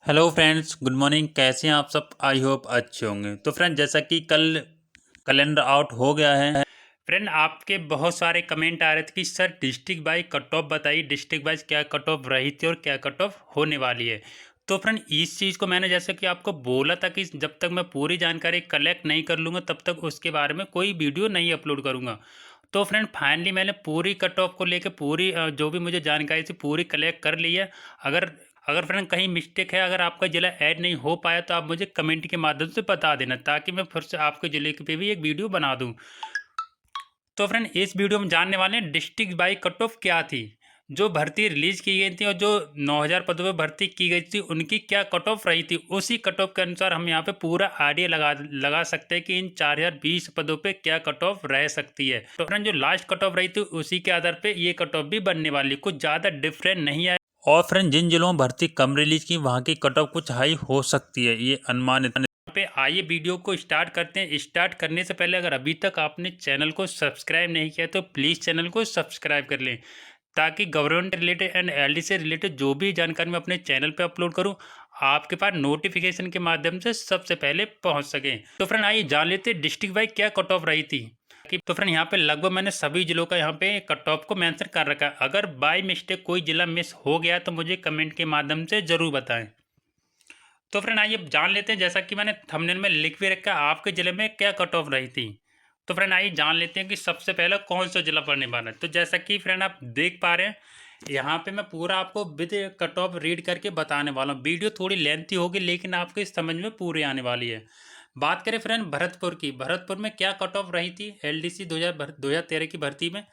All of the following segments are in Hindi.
Hello friends, good morning. कैसे हैं आप सब? आई होप अच्छे होंगे। तो फ्रेंड, जैसा कि कल कैलेंडर आउट हो गया है। फ्रेंड, आपके बहुत सारे कमेंट आ रहे थे कि sir district wise cut off बताइए, डिस्ट्रिक्ट वाइज क्या कट ऑफ रही थी और क्या कट ऑफ होने वाली है। तो फ्रेंड, इस चीज़ को मैंने जैसे कि आपको बोला था कि जब तक मैं पूरी जानकारी कलेक्ट नहीं कर लूँगा तब तक उसके बारे में कोई वीडियो नहीं अपलोड करूँगा। तो फ्रेंड, फाइनली मैंने पूरी कट ऑफ को लेकर पूरी जो भी मुझे जानकारी थी पूरी कलेक्ट कर ली है। अगर अगर फ्रेंड कहीं मिस्टेक है, अगर आपका ज़िला ऐड नहीं हो पाया तो आप मुझे कमेंट के माध्यम से बता देना, ताकि मैं फिर से आपके ज़िले पे भी एक वीडियो बना दूं। तो फ्रेंड, इस वीडियो में जानने वाले हैं डिस्ट्रिक्ट बाई कट ऑफ क्या थी, जो भर्ती रिलीज की गई थी और जो 9,000 पदों पर भर्ती की गई थी उनकी क्या कट ऑफ रही थी। उसी कट ऑफ के अनुसार हम यहाँ पे पूरा आइडिया लगा सकते हैं कि इन 4,020 पदों पे क्या कट ऑफ रह सकती है। तो फ्रेंड, जो लास्ट कट ऑफ रही थी उसी के आधार पे ये कट ऑफ भी बनने वाली, कुछ ज़्यादा डिफरेंट नहीं है। और फ्रेंड, जिन जिलों में भर्ती कम रिलीज की वहाँ की कट ऑफ कुछ हाई हो सकती है, ये अनुमानित पे। आइए वीडियो को स्टार्ट करते हैं। स्टार्ट करने से पहले अगर अभी तक आपने चैनल को सब्सक्राइब नहीं किया तो प्लीज़ चैनल को सब्सक्राइब कर लें, ताकि गवर्नमेंट रिलेटेड एंड एलडी से रिलेटेड जो भी जानकारी मैं अपने चैनल पे अपलोड करूं आपके पास नोटिफिकेशन के माध्यम से सबसे पहले पहुंच सके। तो फ्रेंड, आइए जान लेते हैं डिस्ट्रिक्ट वाइज क्या कट ऑफ रही थी। तो फ्रेंड, यहाँ पे लगभग मैंने सभी जिलों का यहाँ पे कट ऑफ को मेंशन कर रखा है। अगर बाय मिस्टेक कोई जिला मिस हो गया तो मुझे कमेंट के माध्यम से ज़रूर बताएं। तो फ्रेंड, आइए जान लेते हैं, जैसा कि मैंने थंबनेल में लिख भी रखा है, आपके ज़िले में क्या कट ऑफ रही थी। तो फ्रेंड, आइए जान लेते हैं कि सबसे पहले कौन सा जिला पढ़ने वाला है। तो जैसा कि फ्रेंड आप देख पा रहे हैं, यहाँ पे मैं पूरा आपको विद कट ऑफ रीड करके बताने वाला हूँ। वीडियो थोड़ी लेंथी होगी लेकिन आपके समझ में पूरी आने वाली है। बात करें फ्रेंड भरतपुर की, भरतपुर में क्या कट ऑफ रही थी एलडीसी 2013 की भर्ती में।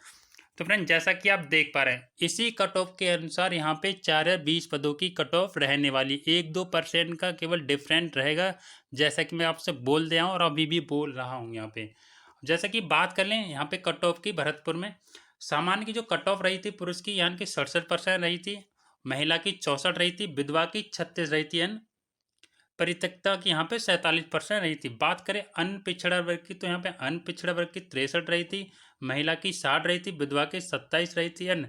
तो फ्रेंड, जैसा कि आप देख पा रहे हैं, इसी कट ऑफ के अनुसार यहाँ पे 4,020 पदों की कट ऑफ रहने वाली, 1-2% का केवल डिफरेंट रहेगा। जैसा कि मैं आपसे बोल दिया हूँ और अभी भी बोल रहा हूँ यहाँ पे। जैसा कि बात कर लें यहाँ पे कट ऑफ की, भरतपुर में सामान्य की जो कट ऑफ रही थी पुरुष की यहाँ की 67% रही थी, महिला की 64 रही थी, विधवा की 36 रही थी, परित्यक्ता की यहाँ पे 47% रही थी। बात करें अन्य पिछड़ा वर्ग की, तो यहाँ पे अन्य पिछड़ा वर्ग की 63 रही थी, महिला की 60 रही थी, विधवा की 27 रही थी, अन्य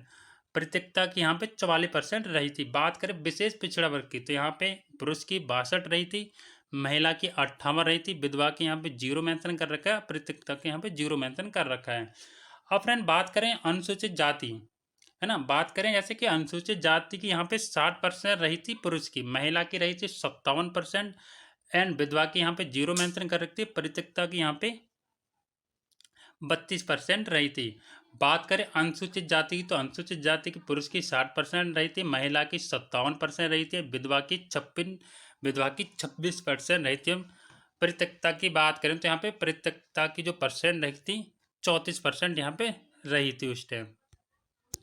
परित्यक्ता की यहाँ पे 44% रही थी। बात करें विशेष पिछड़ा वर्ग की, तो यहाँ पे पुरुष की 62 रही थी, महिला की 58 रही थी, विधवा की यहाँ पे 0 मेंशन कर रखा है, परित्यक्ता के यहाँ पे 0 मेंशन कर रखा है। अब फ्रेंड, बात करें अनुसूचित जाति, है ना, बात करें जैसे कि अनुसूचित जाति की यहाँ पे 60% रही थी पुरुष की, महिला की रही थी 57%, एंड विधवा की यहाँ पे 0 मेंशन कर रखी थी, परित्यक्ता की यहाँ पे 32% रही थी। बात करें अनुसूचित जाति की, तो अनुसूचित जाति की पुरुष की 60% रही थी, महिला की 57% रही थी, विधवा की 26% रही थी। परित्यक्ता की बात करें तो यहाँ पे परित्यक्ता की जो परसेंट रही थी 34% यहाँ पे रही थी उस टाइम।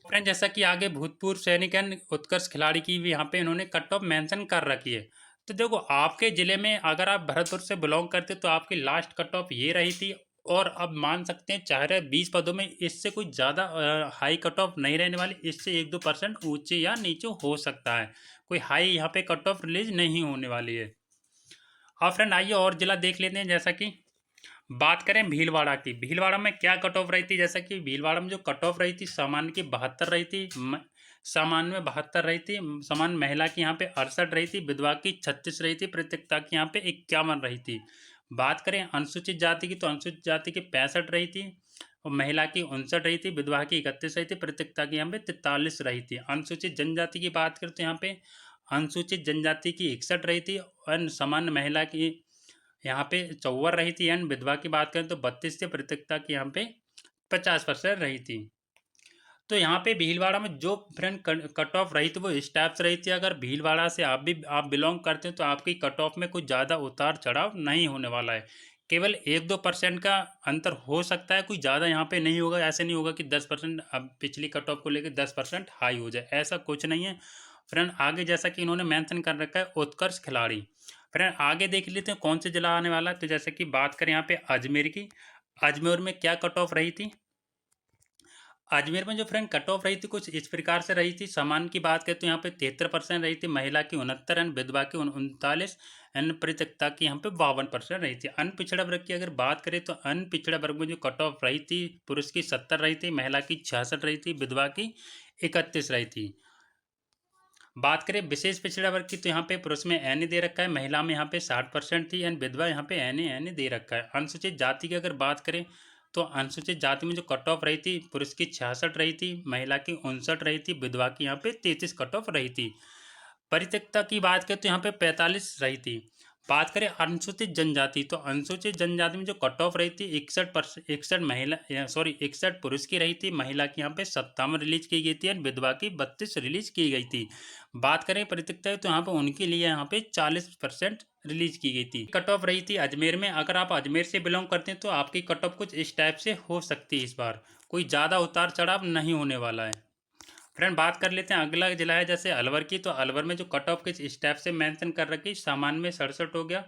फ्रेंड, जैसा कि आगे भूतपूर्व सैनिक एंड उत्कर्ष खिलाड़ी की भी यहाँ पे इन्होंने कट ऑफ मेंशन कर रखी है। तो देखो, आपके ज़िले में अगर आप भरतपुर से बिलोंग करते तो आपकी लास्ट कट ऑफ ये रही थी, और अब मान सकते हैं 420 पदों में इससे कुछ ज़्यादा हाई कट ऑफ नहीं रहने वाली, इससे 1-2% ऊंचे या नीचे हो सकता है, कोई हाई यहाँ पे कट ऑफ रिलीज नहीं होने वाली है। अब फ्रेंड, आइए और जिला देख लेते हैं। जैसा कि बात करें भीलवाड़ा की, भीलवाड़ा में क्या कट ऑफ रही थी। जैसा कि भीलवाड़ा में जो कट ऑफ रही थी सामान्य की 72 रही थी, सामान्य में 72 रही थी, सामान्य महिला की यहाँ पे 68 रही थी, विधवा की 36 रही थी, परित्यक्ता की यहाँ पे 51 रही थी। बात करें अनुसूचित जाति की, तो अनुसूचित जाति की 65 रही थी और महिला की 59 रही थी, विधवा की 31 रही थी, परित्यक्ता की यहाँ पे 43 रही थी। अनुसूचित जनजाति की बात करें तो यहाँ पे अनुसूचित जनजाति की 61 रही थी और सामान्य महिला की यहाँ पे 54 रही थी, एंड विधवा की बात करें तो 32 थी, परित्यक्ता की यहाँ पे 50% रही थी। तो यहाँ पे भीलवाड़ा में जो फ्रेंड कट ऑफ रही थी वो इस टाइप से रही थी। अगर भीलवाड़ा से आप बिलोंग करते हैं तो आपकी कट ऑफ में कुछ ज़्यादा उतार चढ़ाव नहीं होने वाला है, केवल 1-2% का अंतर हो सकता है, कुछ ज़्यादा यहाँ पे नहीं होगा। ऐसे नहीं होगा कि 10% अब पिछली कट ऑफ को लेकर 10% हाई हो जाए, ऐसा कुछ नहीं है। फ्रेंड, आगे जैसा कि इन्होंने मेंशन कर रखा है उत्कर्ष खिलाड़ी, फ्रेंड आगे देख लेते हैं कौन से जिला आने वाला है। तो जैसे कि बात करें यहाँ पे अजमेर की, अजमेर में क्या कट ऑफ रही थी। अजमेर में जो फ्रेंड कट ऑफ रही थी कुछ इस प्रकार से रही थी। सामान्य की बात करें तो यहाँ पे 73% रही थी, महिला की 69 एंड विधवा की 39 एंड परित्यक्ता की यहाँ पे 52% रही थी। अन्य पिछड़ा वर्ग की अगर बात करें तो अन्य पिछड़ा वर्ग में जो कट ऑफ रही थी पुरुष की 70 रही थी, महिला की 66 रही थी, विधवा की 31 रही थी। बात करें विशेष पिछड़ा वर्ग की, तो यहाँ पे पुरुष में एन दे रखा है, महिला में यहाँ पे 60% थी, एंड विधवा यहाँ पे एन दे रखा है। अनुसूचित जाति की अगर बात करें तो अनुसूचित जाति में जो कट ऑफ रही थी, पुरुष की 66 रही थी, महिला की 59 रही थी, विधवा की यहाँ पे 33 कट ऑफ रही थी। परित्यक्ता की बात करें तो यहाँ पे 45 रही थी। बात करें अनुसूचित जनजाति, तो अनुसूचित जनजाति में जो कट ऑफ रही थी 61 महिला 61 पुरुष की रही थी, महिला की यहाँ पे 57 रिलीज की गई थी, और विधवा की 32 रिलीज की गई थी। बात करें परित्यक्ता तो यहाँ पे उनके लिए यहाँ पे 40% रिलीज की गई थी। कट ऑफ रही थी अजमेर में, अगर आप अजमेर से बिलोंग करते हैं तो आपकी कट ऑफ कुछ इस टाइप से हो सकती है। इस बार कोई ज़्यादा उतार चढ़ाव नहीं होने वाला है। फ्रेंड बात कर लेते हैं अगला जिला है जैसे अलवर की, तो अलवर में जो कट ऑफ किस स्टेप से मेंशन कर रखी, सामान्य में 67 हो गया,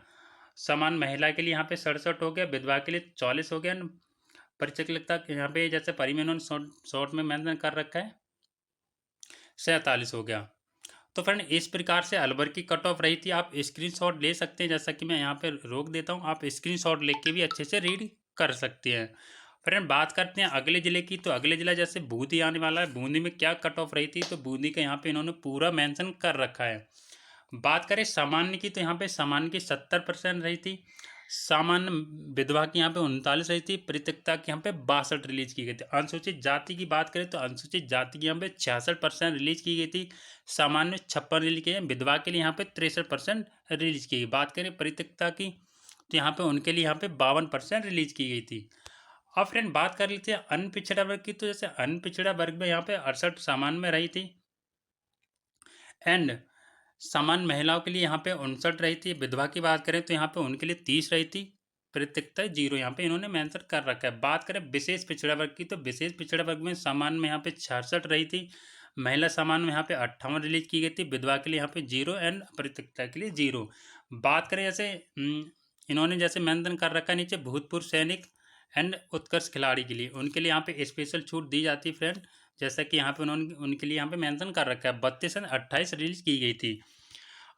समान महिला के लिए यहाँ पे 67 हो गया, विधवा के लिए 44 हो गया, परिचयता यहाँ पे जैसे परी में उन्होंने शॉर्ट में मेंशन कर रखा है 47 हो गया। तो फ्रेंड इस प्रकार से अलवर की कट ऑफ रही थी। आप स्क्रीनशॉट ले सकते हैं, जैसा कि मैं यहाँ पे रोक देता हूँ, आप स्क्रीनशॉट लेके भी अच्छे से रीड कर सकते हैं। फ्रेंड बात करते हैं अगले जिले की, तो अगले जिला जैसे बूंदी आने वाला है। बूंदी में क्या कट ऑफ रही थी, तो बूंदी का यहाँ पे इन्होंने पूरा मेंशन कर रखा है। बात करें सामान्य की, तो यहाँ पे सामान्य की 70% रही थी, सामान्य विधवा की यहाँ पे 39 रही थी, परित्यक्ता की यहाँ पे 62 रिलीज की गई थी। अनुसूचित जाति की बात करें तो अनुसूचित जाति की यहाँ पे 66% रिलीज की गई थी, सामान्य 56 रिलीज की, विधवा के लिए यहाँ पे 63% रिलीज की गई। बात करें परित्यक्ता की, तो यहाँ पे उनके लिए यहाँ पे 52% रिलीज की गई थी। अब फ्रेंड बात कर लेते हैं अन्य पिछड़ा वर्ग की, तो जैसे अन्य पिछड़ा वर्ग में यहाँ पे 68 सामान्य में रही थी, एंड सामान्य महिलाओं के लिए यहाँ पे 59 रही थी। विधवा की बात करें तो यहाँ पे उनके लिए 30 रही थी, परित्यक्ता 0 यहाँ पे इन्होंने मेंशन कर रखा है। बात करें विशेष पिछड़ा वर्ग की, तो विशेष पिछड़ा वर्ग में सामान्य में यहाँ पे 66 रही थी, महिला सामान्य में यहाँ पे 58 रिलीज की गई थी, विधवा के लिए यहाँ पे 0, एंड परित्यक्ता के लिए 0। बात करें जैसे इन्होंने जैसे मेंशन कर रखा है नीचे भूतपूर्व सैनिक एंड उत्कर्ष खिलाड़ी के लिए, उनके लिए यहाँ पे स्पेशल छूट दी जाती है फ्रेंड, जैसा कि यहाँ पे उन्होंने उनके लिए यहाँ पे मेंशन कर रखा है 32 एंड 28 रिलीज की गई थी।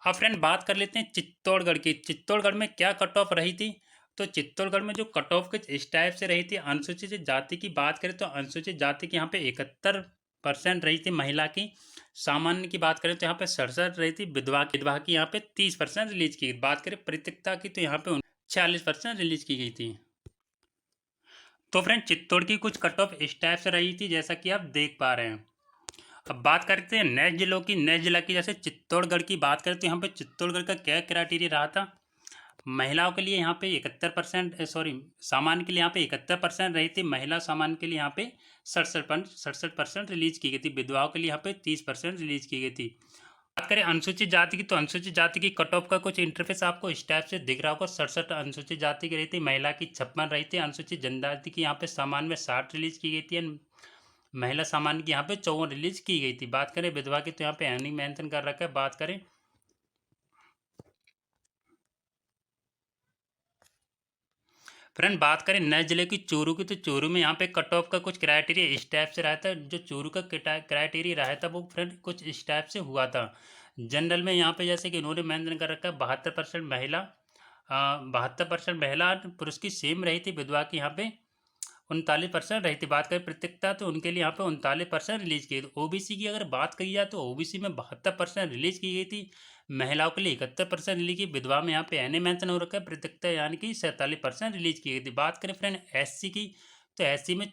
अब फ्रेंड बात कर लेते हैं चित्तौड़गढ़ की। चित्तौड़गढ़ में क्या कट ऑफ रही थी, तो चित्तौड़गढ़ में जो कट ऑफ कुछ इस टाइप से रही थी। अनुसूचित जाति की बात करें तो अनुसूचित जाति की यहाँ पे 71% रही थी महिला की, सामान्य की बात करें तो यहाँ पे 67 रही थी, विधवा की यहाँ पे 30% रिलीज की गई। बात करें परित्यक्ता की तो यहाँ पे 46% रिलीज की गई थी। तो फ्रेंड चित्तौड़ की कुछ कट ऑफ इस टाइप से रही थी, जैसा कि आप देख पा रहे हैं। अब बात करते हैं नेक्स्ट जिलों की। नेक्स्ट जिला की जैसे चित्तौड़गढ़ की बात करें तो यहाँ पे चित्तौड़गढ़ का क्या क्राइटेरिया रहा था, महिलाओं के लिए यहाँ पे 71% सामान्य के लिए यहाँ पे 71% रही थी, महिला सामान्य के लिए यहाँ पे 67% रिलीज की गई थी, विधवाओं के लिए यहाँ पे 30% रिलीज की गई थी। बात करें अनुसूचित जाति की, तो अनुसूचित जाति की कट ऑफ का कुछ इंटरफेस आपको इस टाइप से दिख रहा होगा। 67 अनुसूचित जाति की रही थी, महिला की 56 रही थी, अनुसूचित जनजाति की यहाँ पे सामान्य में 60 रिलीज की गई थी, महिला सामान्य की यहाँ पे 54 रिलीज की गई थी। बात करें विधवा की, तो यहाँ पे एनी मेंशन कर रखा है। बात करें फ्रेंड बात करें नए जिले की चूरू की, तो चूरू में यहाँ पे कट ऑफ का कुछ क्राइटेरिया इस टाइप से रहा था। जो चूरू का क्राइटेरिया रहा था वो फ्रेंड कुछ इस टाइप से हुआ था। जनरल में यहाँ पे जैसे कि इन्होंने मेंशन कर रखा है 72% महिला 72% महिला पुरुष की सेम रही थी, विधवा की यहाँ पे 39% रही थी। बात करें प्रत्यक्षता तो उनके लिए यहाँ पे 39% रिलीज की गई। ओबीसी की अगर बात करी जाए तो ओबीसी में 72% रिलीज की गई थी, महिलाओं के लिए 71% रिलीज की, विधवा में यहाँ पे एन मेंशन हो रखा है, प्रत्यक्षता यानी कि 47% रिलीज की गई थी। बात करें फ्रेंड एससी की, तो एससी में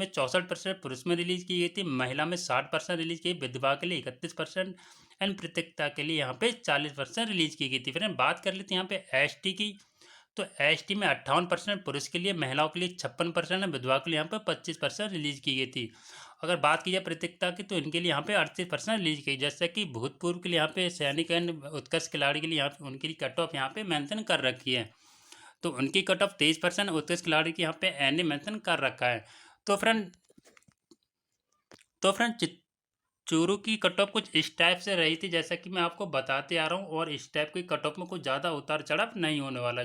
64% पुरुष में रिलीज की गई थी, महिला में 60% रिलीज की, विधवा के लिए 31% एंड प्रत्यक्षता के लिए यहाँ पे 40% रिलीज की गई थी। फ्रेंड बात कर लेते हैं यहाँ पे एसटी की, तो एसटी में 58% पुरुष के लिए, महिलाओं के लिए 56% है, विधवा के लिए यहाँ पे 25% रिलीज की गई थी। अगर बात की जाए प्रत्यक्षता की, तो इनके लिए यहाँ पे 38% रिलीज की, जैसे कि भूतपूर्व के लिए यहाँ पे सैनिक एंड उत्कर्ष खिलाड़ी के लिए यहाँ पे उनकी कट ऑफ यहाँ पे मेंशन कर रखी है, तो उनकी कट ऑफ 23%, उत्कर्ष खिलाड़ी की यहाँ पे एन मेंशन कर रखा है। तो फ्रेंड चूरू की कट ऑफ कुछ इस टाइप से रही थी, जैसा कि मैं आपको बताते आ रहा हूँ, और इस टाइप की कट ऑफ में कुछ ज़्यादा उतार चढ़ाव नहीं होने वाला।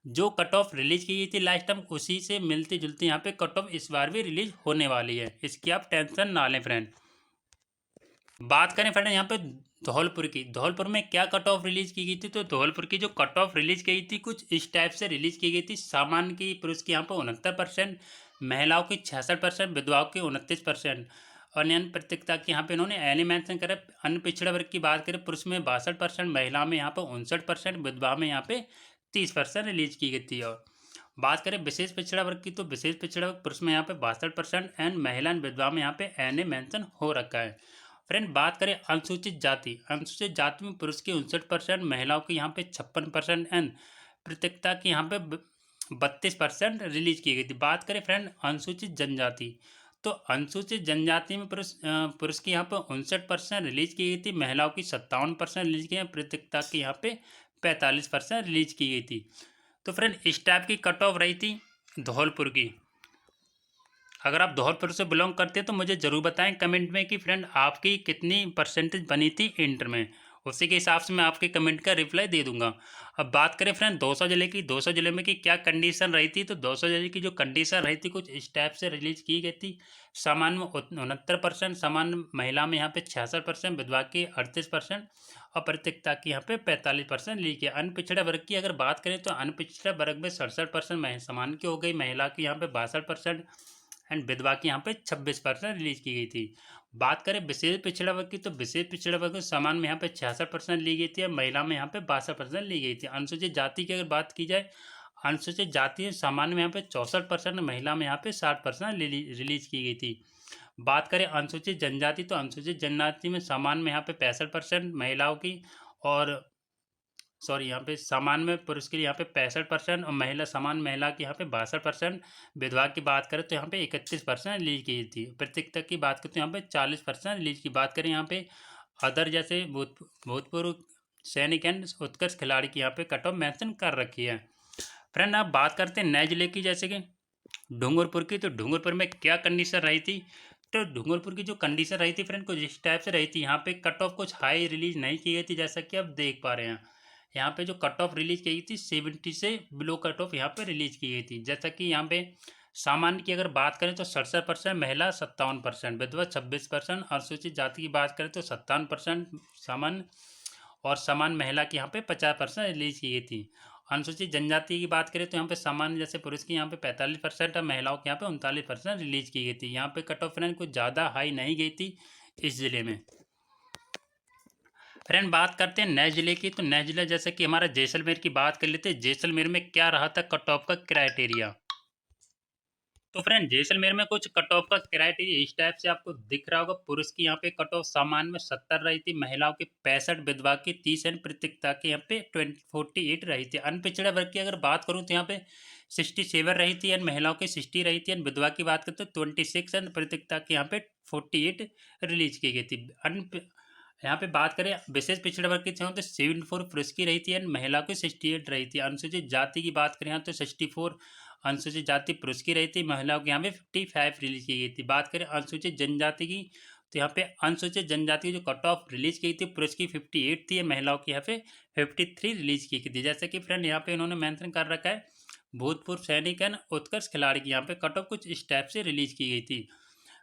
जो कट ऑफ रिलीज की गई थी लास्ट टाइम उसी से मिलती जुलती यहाँ पे कट ऑफ इस बार भी रिलीज होने वाली है, इसकी आप टेंशन ना लें फ्रेंड। बात करें फ्रेंड यहाँ पे धौलपुर की, धौलपुर में क्या कट ऑफ रिलीज की गई थी, तो धौलपुर की जो कट ऑफ रिलीज की गई थी कुछ इस टाइप से रिलीज की गई थी। सामान्य की पुरुष की यहाँ पे 69%, महिलाओं की 66%, विधवाओं की 29%। और अन्य प्रतियोगिता की यहाँ पे इन्होंने एन मेंशन करे। अन्य पिछड़ा वर्ग की बात करें, पुरुष में 62%, महिला में यहाँ पे 59%, विधवा में यहाँ पे 30% रिलीज की गई थी। और बात करें विशेष पिछड़ा वर्ग की, तो विशेष पिछड़ा वर्ग पुरुष में यहाँ पे 62% एंड महिला एंड विधवा में यहाँ पे एन मेंशन हो रखा है। फ्रेंड बात करें अनुसूचित जाति, अनुसूचित जाति में पुरुष की 59%, महिलाओं की यहाँ पे 56% एंड प्रतियोगिता की यहाँ पे 32% रिलीज की गई थी। बात करें फ्रेंड अनुसूचित जनजाति, तो अनुसूचित जनजाति में पुरुष की यहाँ पे 59% रिलीज की गई थी, महिलाओं की 57% रिलीज की गई, प्रतियोगिता की यहाँ पे 45% रिलीज की गई थी। तो फ्रेंड इस टाइप की कट ऑफ रही थी धौलपुर की। अगर आप धौलपुर से बिलोंग करते हैं तो मुझे ज़रूर बताएं कमेंट में कि फ्रेंड आपकी कितनी परसेंटेज बनी थी इंटर में, उसी के हिसाब से मैं आपके कमेंट का रिप्लाई दे दूंगा। अब बात करें फ्रेंड दौसा जिले की, दौसा जिले में की क्या कंडीशन रही थी, तो दौसा जिले की जो कंडीशन रही थी कुछ इस टाइप से रिलीज की गई थी। सामान्य में 69%, सामान्य महिला में यहाँ पे 66%, विधवा की 38% और प्रतियोगिता की यहाँ पे 45% रिलीज किया। अन्य पिछड़ा वर्ग की अगर बात करें तो अन्य पिछड़ा वर्ग में 67% सामान्य की हो गई, महिला की यहाँ पे 62% एंड विधवा की यहाँ पे 26% रिलीज की गई थी। बात करें विशेष पिछड़ा वर्ग की, तो विशेष पिछड़ा वर्ग समान में यहाँ पे 66% ली गई थी और महिला में यहाँ पे 62% ली गई थी। अनुसूचित जाति की अगर बात की जाए, अनुसूचित जाति सामान्य में यहाँ पे 64%, महिला में यहाँ पे 60% रिलीज की गई थी। बात करें अनुसूचित जनजाति, तो अनुसूचित जनजाति में सामान्य में यहाँ पे 65% महिलाओं की और यहाँ पे सामान्य में पुरुष के लिए यहाँ पे 65% और महिला सामान्य महिला की यहाँ पे 62%। विधवा की बात करें तो यहाँ पे 31% रिलीज की थी। प्रतियोगिता की बात करें तो यहाँ पे 40% रिलीज की। बात करें यहाँ पे अदर जैसे भूतपूर्व सैनिक एंड उत्कृष्ट खिलाड़ी की यहाँ पे कट ऑफ मेंशन कर रखी है। फ्रेंड आप बात करते हैं नए जिले की, जैसे कि डूंगरपुर की, तो डूंगरपुर में क्या कंडीशन रही थी, तो डूंगरपुर की जो कंडीशन रही थी फ्रेंड कुछ इस टाइप से रही थी। यहाँ पे कट ऑफ कुछ हाई रिलीज नहीं की गई थी, जैसा कि आप देख पा रहे हैं। यहाँ पे जो कट ऑफ रिलीज की गई थी 70 से बिलो कट ऑफ यहाँ पे रिलीज की गई थी। जैसा कि यहाँ पे सामान्य की अगर बात करें तो 67%, महिला 57%, विधवा 26%, अनुसूचित जाति की बात करें तो 57% सामान्य और सामान्य महिला की यहाँ पे 50% रिलीज की गई थी। अनुसूचित जनजाति की बात करें तो यहाँ पे सामान्य जैसे पुरुष की यहाँ पे 45% और महिलाओं की यहाँ पे 39% रिलीज की गई थी। यहाँ पे कट ऑफ फ्रेंड कुछ ज़्यादा हाई नहीं गई थी इस ज़िले में। फ्रेंड बात करते हैं नए जिले की, तो नए जिला जैसे कि हमारा जैसलमेर की बात कर लेते हैं। जैसलमेर में क्या रहा था कट ऑफ का क्राइटेरिया, तो फ्रेंड जैसलमेर में कुछ कट ऑफ का क्राइटेरिया इस टाइप से आपको दिख रहा होगा। पुरुष की यहाँ पे कट ऑफ सामान्य में 70 रही थी, महिलाओं की 65, विधवा की 30 एंड प्रतियोगिता की यहाँ पे 48 रही थी। अन्य पिछड़ा वर्ग की अगर बात करूँ तो यहाँ पे 67 रही थी एंड महिलाओं की 60 रही थी एंड विधवा की बात करते तो 26 एंड प्रतियोगिता की यहाँ पे 48 रिलीज की गई थी। अन्य यहाँ पे बात करें विशेष पिछड़ा वर्ग की तो 74 पुरुष की रही थी एंड महिला की 68 रही थी। अनुसूचित जाति की बात करें यहाँ तो 64 अनुसूचित जाति पुरुष की रही थी, महिलाओं के यहाँ पे 55 रिलीज की गई थी। बात करें अनुसूचित जनजाति की, तो यहाँ पे अनुसूचित जनजाति की जो कट ऑफ रिलीज की थी पुरुष की 58 थी, महिलाओं की यहाँ पे 53 रिलीज की गई थी। जैसे कि फ्रेंड यहाँ पे इन्होंने मेंशन कर रखा है भूतपूर्व सैनिक एंड उत्कृष्ट खिलाड़ी की यहाँ पे कट ऑफ कुछ इस टाइप से रिलीज की गई थी।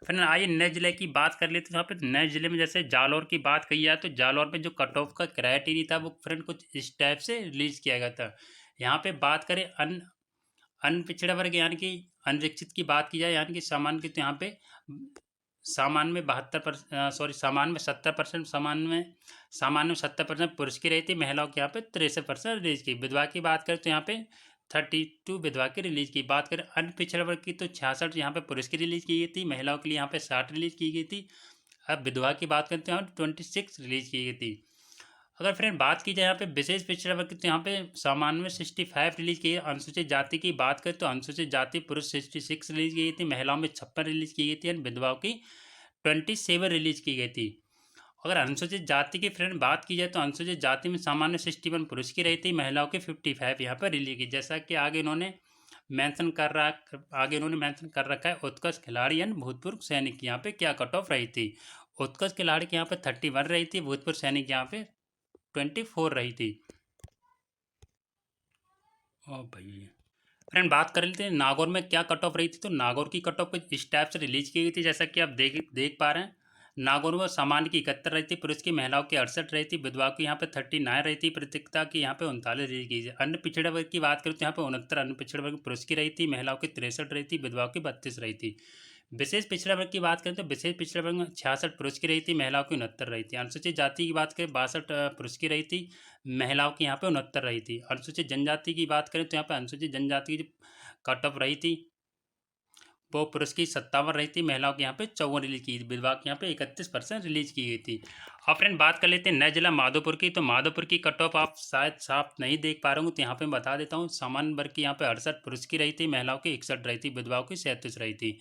फिर आइए नए जिले की बात कर लेते हैं। यहाँ पे नए जिले में जैसे जालौर की बात कही जाए तो जालौर में जो कट ऑफ का क्राइटेरिया था वो फ्रेंड कुछ इस टाइप से रिलीज किया गया था। यहाँ पे बात करें अन पिछड़ा वर्ग यानी कि अनरिक्षित की बात की जाए यानी कि सामान्य की, तो यहाँ पे सामान्य में 72% सामान्य में 70%, सामान्य में 70% पुरुष की रही थी, महिलाओं की यहाँ पे 63% रिलीज की। विधवा की बात करें तो यहाँ पे 32 विधवा की रिलीज की। बात करें अन्य पिछड़ा वर्ग की तो 66 यहाँ पे पुरुष की रिलीज की गई थी, महिलाओं के लिए यहाँ पे 60 रिलीज की गई थी। अब विधवा की बात करते हैं 26 रिलीज की गई थी। अगर फ्रेंड बात की जाए यहाँ पे विशेष पिछड़ा वर्ग तो यहाँ पे सामान्य में 65 रिलीज की है। अनुसूचित जाति की बात करें तो अनुसूचित जाति पुरुष 66 रिलीज की गई थी, महिलाओं में 56 रिलीज की गई थी और विधवाओं की 27 रिलीज की गई थी। अगर अनुसूचित जाति की फ्रेंड बात की जाए तो अनुसूचित जाति में सामान्य 61 पुरुष की रही थी, महिलाओं की 55 यहाँ पर रिलीज की। जैसा कि आगे इन्होंने मेंशन कर रखा है उत्कृष्ट खिलाड़ी एंड भूतपूर्व सैनिक यहाँ पे क्या कट ऑफ रही थी। उत्कृष्ट खिलाड़ी की यहाँ पे 31 रही थी, भूतपूर्व सैनिक यहाँ पे 24 रही थी। ओ भाई फ्रेंड बात कर लेते हैं नागौर में क्या कट ऑफ रही थी, तो नागौर की कट ऑफ इस टाइप से रिलीज की गई थी जैसा कि आप देख पा रहे हैं। नागौर में सामान्य की 71 रही थी, पुरुष की महिलाओं की 68 रही थी, विधवा की यहाँ पे 39 रही थी, प्रतियोगिता की यहाँ पे 39 रिलीज की थी। अन्य पिछड़ा वर्ग की बात करें तो यहाँ पे 69 अन्य पिछड़ा वर्ग पुरुष की रही थी, महिलाओं की 63 रही थी, विधवाओं की 32 रही थी। विशेष पिछड़ा वर्ग की बात करें तो विशेष पिछड़ा वर्ग में 66 पुरुष की रही थी, महिलाओं की 69 रही थी। अनुसूचित जाति की बात करें 62 पुरुष की रही थी, महिलाओं की यहाँ पे 69 रही थी। अनुसूचित जनजाति की बात करें तो यहाँ पे अनुसूचित जनजाति की कट ऑफ रही थी वो पुरुष की 57 रही थी, महिलाओं की यहाँ पे 54 रिलीज की, विधवा की यहाँ पे 31% रिलीज की गई थी। अब फ्रेंड बात कर लेते हैं नए जिला माधोपुर की। तो माधोपुर की कट ऑफ आप शायद साफ नहीं देख पा रहे हो, तो यहाँ पे बता देता हूँ। सामान्य वर्ग की यहाँ पे 68 पुरुष की रही थी, महिलाओं की 61 रही थी, विधवाओं की 37 रही थी।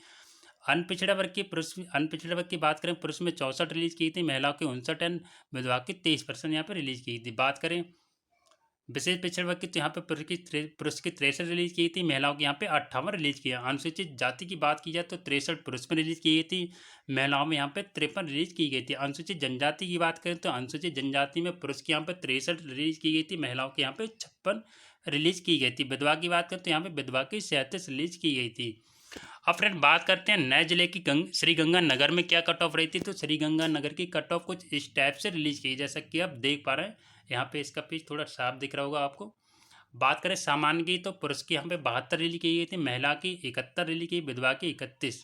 अनपिछड़ा वर्ग की बात करें पुरुष में 64 रिलीज की थी, महिलाओं की 59 एंड विधवा की 23% यहाँ पे रिलीज की थी। बात करें विशेष पिछड़ा वर्ग की तो यहाँ पे पुरुष की 63 रिलीज की थी, महिलाओं की यहाँ पे 58 रिलीज किया। अनुसूचित जाति की बात की जाए तो 63 पुरुष में रिलीज की गई थी, महिलाओं में यहाँ पे 53 रिलीज की गई थी। अनुसूचित जनजाति की बात करें तो अनुसूचित जनजाति में पुरुष की यहाँ पे 63 रिलीज की गई थी, महिलाओं की यहाँ पे 56 रिलीज की गई थी। विधवा की बात करें तो यहाँ पे विधवा की 37 रिलीज की गई थी। अब फ्रेंड बात करते हैं नए जिले की श्री गंगानगर में क्या कट ऑफ रही थी। तो श्री गंगानगर की कट ऑफ कुछ इस टाइप से रिलीज की, जैसा कि आप देख पा रहे हैं यहाँ पे इसका पेज थोड़ा साफ दिख रहा होगा आपको। बात करें सामान्य की तो पुरुष की यहाँ पे 72 रिलीज की गई थी, महिला की 71 रिलीज की, विधवा की 31।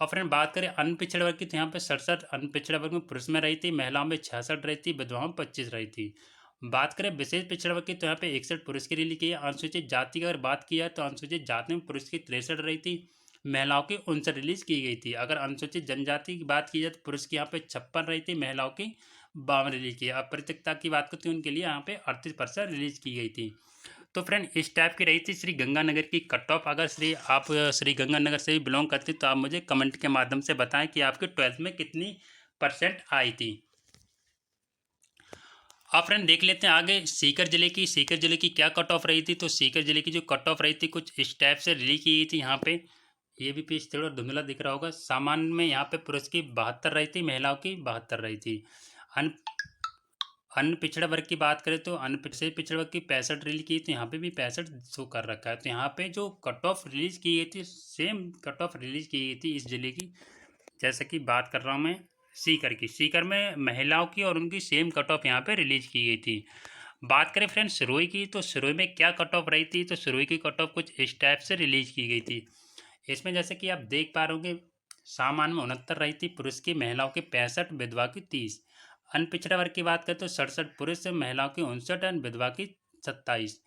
और फ्रेंड बात करें अनपिछड़ा वर्ग की तो यहाँ पे 67 अनपिछड़ा वर्ग में पुरुष में रही थी, महिलाओं में 66 रही थी, विधवाओं में 25 रही थी। बात करें विशेष पिछड़ा वर्ग की तो यहाँ पे 61 पुरुष की रिलीज की है। अनुसूचित जाति की अगर बात की जाए तो अनुसूचित जाति में पुरुष की 63 रही थी, महिलाओं की 59 रिलीज की गई थी। अगर अनुसूचित जनजाति की बात की जाए तो पुरुष की यहाँ पे 56 रही थी, महिलाओं की 52 रिलीज की। अपरित्यक्ता की बात करते हैं उनके लिए यहाँ पे 38% रिलीज की गई थी। तो फ्रेंड इस टाइप की रही थी श्री गंगानगर की कट ऑफ। अगर आप श्री गंगानगर से ही बिलोंग करते तो आप मुझे कमेंट के माध्यम से बताएं कि आपके 12th में कितनी % आई थी। आप फ्रेंड देख लेते हैं आगे सीकर जिले की क्या कट ऑफ रही थी। तो सीकर जिले की जो कट ऑफ रही थी कुछ इस टाइप से रिलीज की गई थी। यहाँ पे ये भी पेज थोड़ा धुंधला दिख रहा होगा। सामान्य में यहाँ पे पुरुष की 72 रही थी, महिलाओं की 72 रही थी। अन्य पिछड़ा वर्ग की बात करें तो अन्य पिछड़ा वर्ग की 65 रिलीज की तो यहाँ पे भी 65 शो कर रखा है। तो यहाँ पे जो कट ऑफ रिलीज की गई थी सेम कट ऑफ रिलीज की गई थी इस जिले की। जैसे कि बात कर रहा हूँ मैं सीकर में महिलाओं की और उनकी सेम कट ऑफ यहाँ पे रिलीज की गई थी। बात करें फ्रेंड सिरोही की तो सिरोही में क्या कट ऑफ रही थी। तो सिरोही की कट ऑफ कुछ इस टाइप से रिलीज की गई थी। इसमें जैसे कि आप देख पा रहे होंगे सामान्य में 69 रही थी पुरुष की, महिलाओं की 65, विधवा की 30। अनपिछड़ा वर्ग की बात करें तो 67 पुरुष, महिलाओं की 59 और विधवा की 27।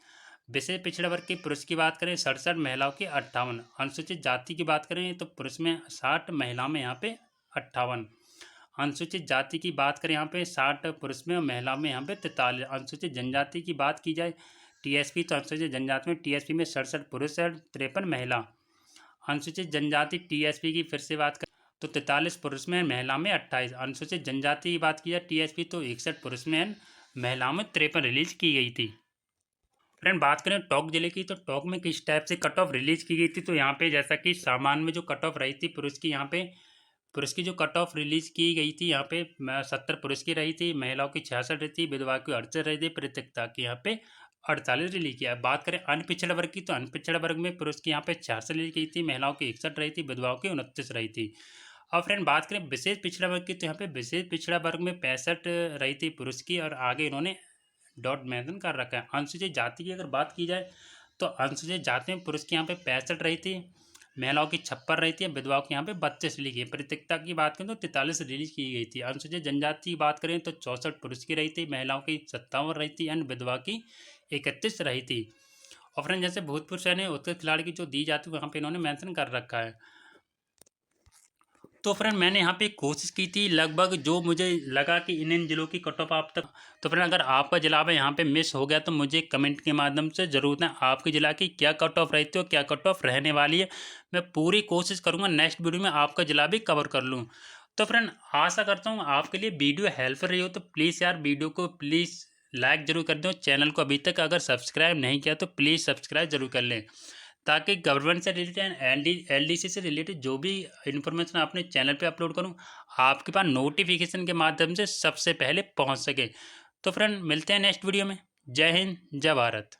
विशेष पिछड़ा वर्ग की पुरुष की बात करें 67, महिलाओं की 58। अनुसूचित जाति की बात करें तो पुरुष में 60, महिलाओं में यहाँ पे 58। अनुसूचित जाति की बात करें यहाँ पे 60 पुरुष में और महिला में यहाँ पे 43। अनुसूचित जनजाति की बात की जाए टीएसपी तो अनुसूचित जनजाति में टीएसपी में 67 पुरुष और 53 महिला। अनुसूचित जनजाति टीएसपी की फिर से बात करें तो 43 पुरुष में महिला में 28। अनुसूचित जनजाति की बात की जाए टीएसपी तो 61 पुरुष में महिलाओं में 53 रिलीज की गई थी। फ्रेंड बात करें टोंक जिले की तो टोंक में किस टाइप से कट ऑफ रिलीज की गई थी। तो यहाँ पे जैसा कि सामान्य में जो कट ऑफ रही थी पुरुष की, यहाँ पे पुरुष की जो कट ऑफ रिलीज की गई थी यहाँ पे 70 पुरुष की रही थी, महिलाओं की 66 रही थी, विधवा की 68 रही थी, परित्यक्ता की यहाँ पे 48 रिलीज किया। बात करें अनपिछड़ा वर्ग की तो अनपिछड़ा वर्ग में पुरुष की यहाँ पे 66 रिलीज की थी, महिलाओं की 61 रही थी, विधवाओं की 29 रही थी। और फ्रेंड बात करें विशेष पिछड़ा वर्ग की तो यहाँ पे विशेष पिछड़ा वर्ग में 65 रही थी पुरुष की और आगे इन्होंने डॉट मेंशन कर रखा है। अनुसूचित जाति की अगर बात की जाए तो अनुसूचित जाति में पुरुष की यहाँ पे 65 रही थी, महिलाओं की 56 रही थी, विधवाओं की यहाँ पे 32 रिलीज की। परित्यक्ता की बात करें तो 43 रिलीज की गई थी। अनुसूचित जनजाति की बात करें तो 64 पुरुष की रही थी, महिलाओं की 57 रही थी एंड विधवा की 31 रही थी। और फ्रेंड जैसे भूतपूर्व सैन्य उत्कृष्ट खिलाड़ी की जो दी जाती है वहाँ पे इन्होंने मेंशन कर रखा है। तो फ्रेंड मैंने यहाँ पे कोशिश की थी लगभग जो मुझे लगा कि इन जिलों की कट ऑफ आप तक। तो फ्रेंड अगर आपका जिला में यहाँ पे मिस हो गया तो मुझे कमेंट के माध्यम से ज़रूर बताएं आपके जिला की क्या कट ऑफ रहती है और क्या कट ऑफ रहने वाली है। मैं पूरी कोशिश करूँगा नेक्स्ट वीडियो में आपका जिला भी कवर कर लूँ। तो फ्रेंड आशा करता हूँ आपके लिए वीडियो हेल्पफुल रही हो। तो प्लीज़ यार वीडियो को प्लीज़ लाइक ज़रूर कर दो। चैनल को अभी तक अगर सब्सक्राइब नहीं किया तो प्लीज़ सब्सक्राइब जरूर कर लें, ताकि गवर्नमेंट से रिलेटेड एंड एलडीसी से रिलेटेड जो भी इन्फॉर्मेशन अपने चैनल पे अपलोड करूं आपके पास नोटिफिकेशन के माध्यम से सबसे पहले पहुंच सके। तो फ्रेंड मिलते हैं नेक्स्ट वीडियो में। जय हिंद, जय भारत।